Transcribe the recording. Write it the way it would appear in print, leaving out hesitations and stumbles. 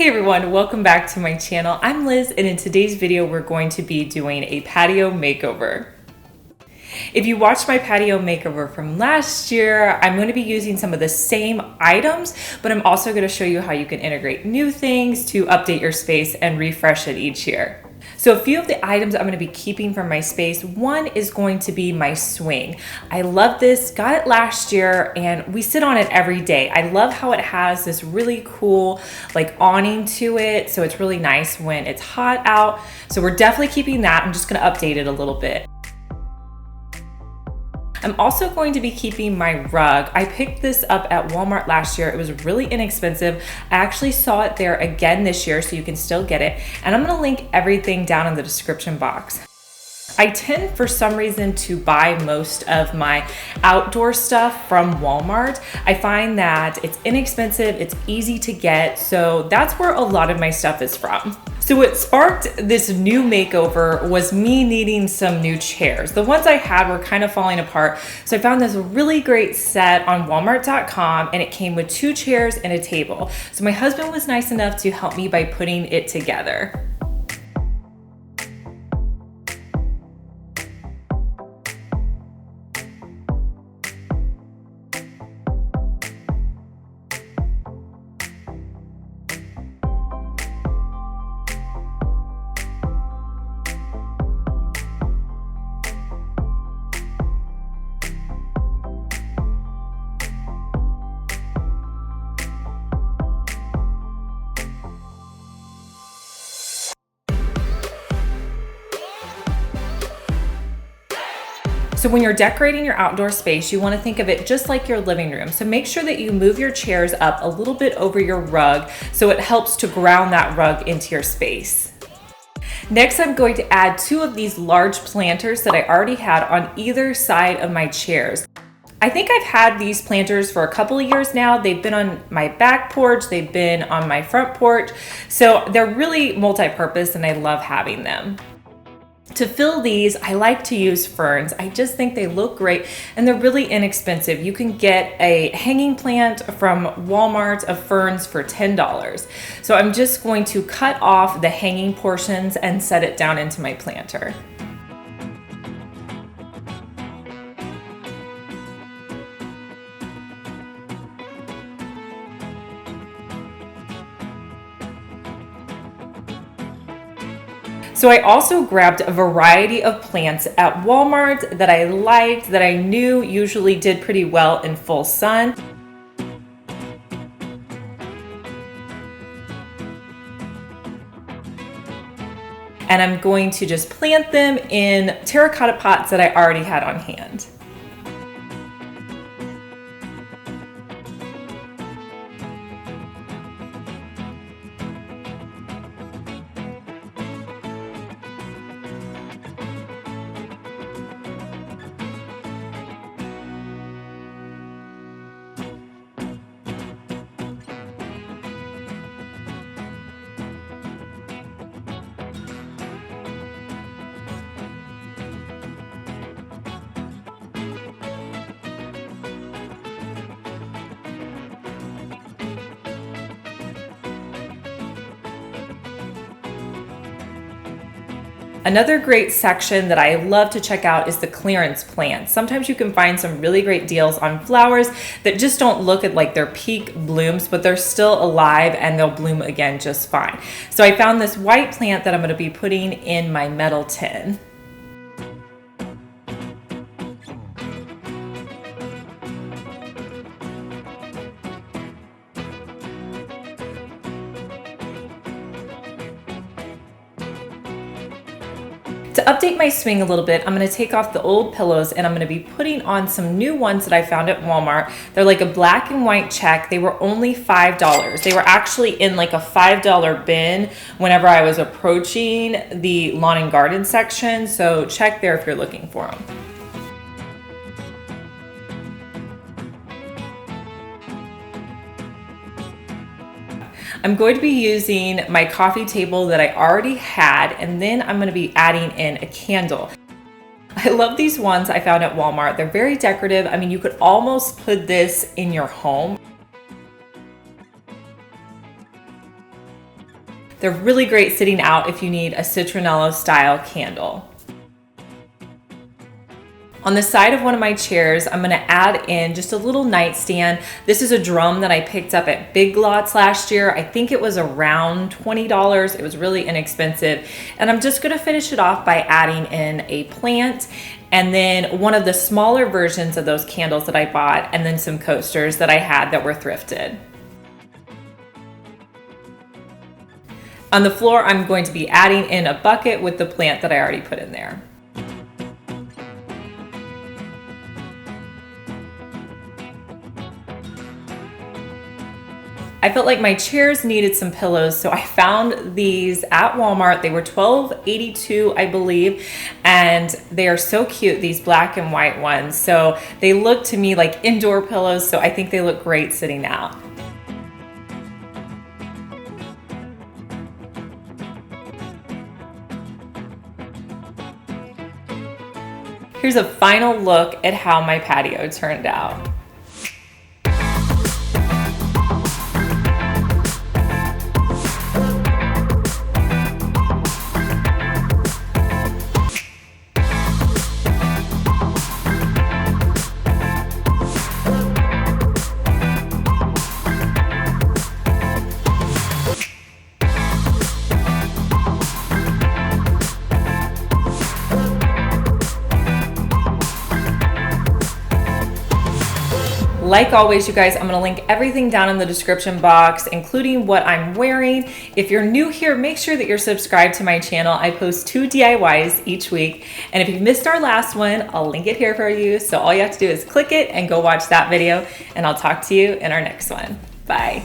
Hey everyone, welcome back to my channel. I'm Liz, and in today's video we're going to be doing a patio makeover. If you watched my patio makeover from last year, I'm going to be using some of the same items, but I'm also going to show you how you can integrate new things to update your space and refresh it each year. So a few of the items I'm going to be keeping from my space. One is going to be my swing. I love this, got it last year, and we sit on it every day. I love how it has this really cool like awning to it, so it's really nice when it's hot out. So we're definitely keeping that. I'm just going to update it a little bit. I'm also going to be keeping my rug. I picked this up at Walmart last year. It was really inexpensive. I actually saw it there again this year, so you can still get it. And I'm gonna link everything down in the description box. I tend, for some reason, to buy most of my outdoor stuff from Walmart. I find that it's inexpensive, it's easy to get, so that's where a lot of my stuff is from. So what sparked this new makeover was me needing some new chairs. The ones I had were kind of falling apart, so I found this really great set on walmart.com, and it came with 2 chairs and a table. So my husband was nice enough to help me by putting it together. So when you're decorating your outdoor space, you want to think of it just like your living room. So make sure that you move your chairs up a little bit over your rug so it helps to ground that rug into your space. Next, I'm going to add 2 of these large planters that I already had on either side of my chairs. I think I've had these planters for a couple of years now. They've been on my back porch, they've been on my front porch, so they're really multi-purpose and I love having them. To fill these, I like to use ferns. I just think they look great and they're really inexpensive. You can get a hanging plant from Walmart of ferns for $10. So I'm just going to cut off the hanging portions and set it down into my planter. So I also grabbed a variety of plants at Walmart that I liked, that I knew usually did pretty well in full sun. And I'm going to just plant them in terracotta pots that I already had on hand. Another great section that I love to check out is the clearance plants. Sometimes you can find some really great deals on flowers that just don't look at like their peak blooms, but they're still alive and they'll bloom again just fine. So I found this white plant that I'm going to be putting in my metal tin. To update my swing a little bit, I'm going to take off the old pillows and I'm going to be putting on some new ones that I found at Walmart. They're like a black and white check. They were only $5. They were actually in like a $5 bin whenever I was approaching the lawn and garden section. So check there if you're looking for them. I'm going to be using my coffee table that I already had, and then I'm going to be adding in a candle. I love these ones I found at Walmart. They're very decorative. I mean, you could almost put this in your home. They're really great sitting out if you need a citronella style candle. On the side of one of my chairs, I'm gonna add in just a little nightstand. This is a drum that I picked up at Big Lots last year. I think it was around $20. It was really inexpensive. And I'm just gonna finish it off by adding in a plant and then one of the smaller versions of those candles that I bought, and then some coasters that I had that were thrifted. On the floor, I'm going to be adding in a bucket with the plant that I already put in there. I felt like my chairs needed some pillows, so I found these at Walmart. They were $12.82, I believe, and they are so cute, these black and white ones. So they look to me like indoor pillows, so I think they look great sitting out. Here's a final look at how my patio turned out. Like always, you guys, I'm gonna link everything down in the description box, including what I'm wearing. If you're new here, make sure that you're subscribed to my channel. I post 2 DIYs each week. And if you missed our last one, I'll link it here for you. So all you have to do is click it and go watch that video, and I'll talk to you in our next one. Bye.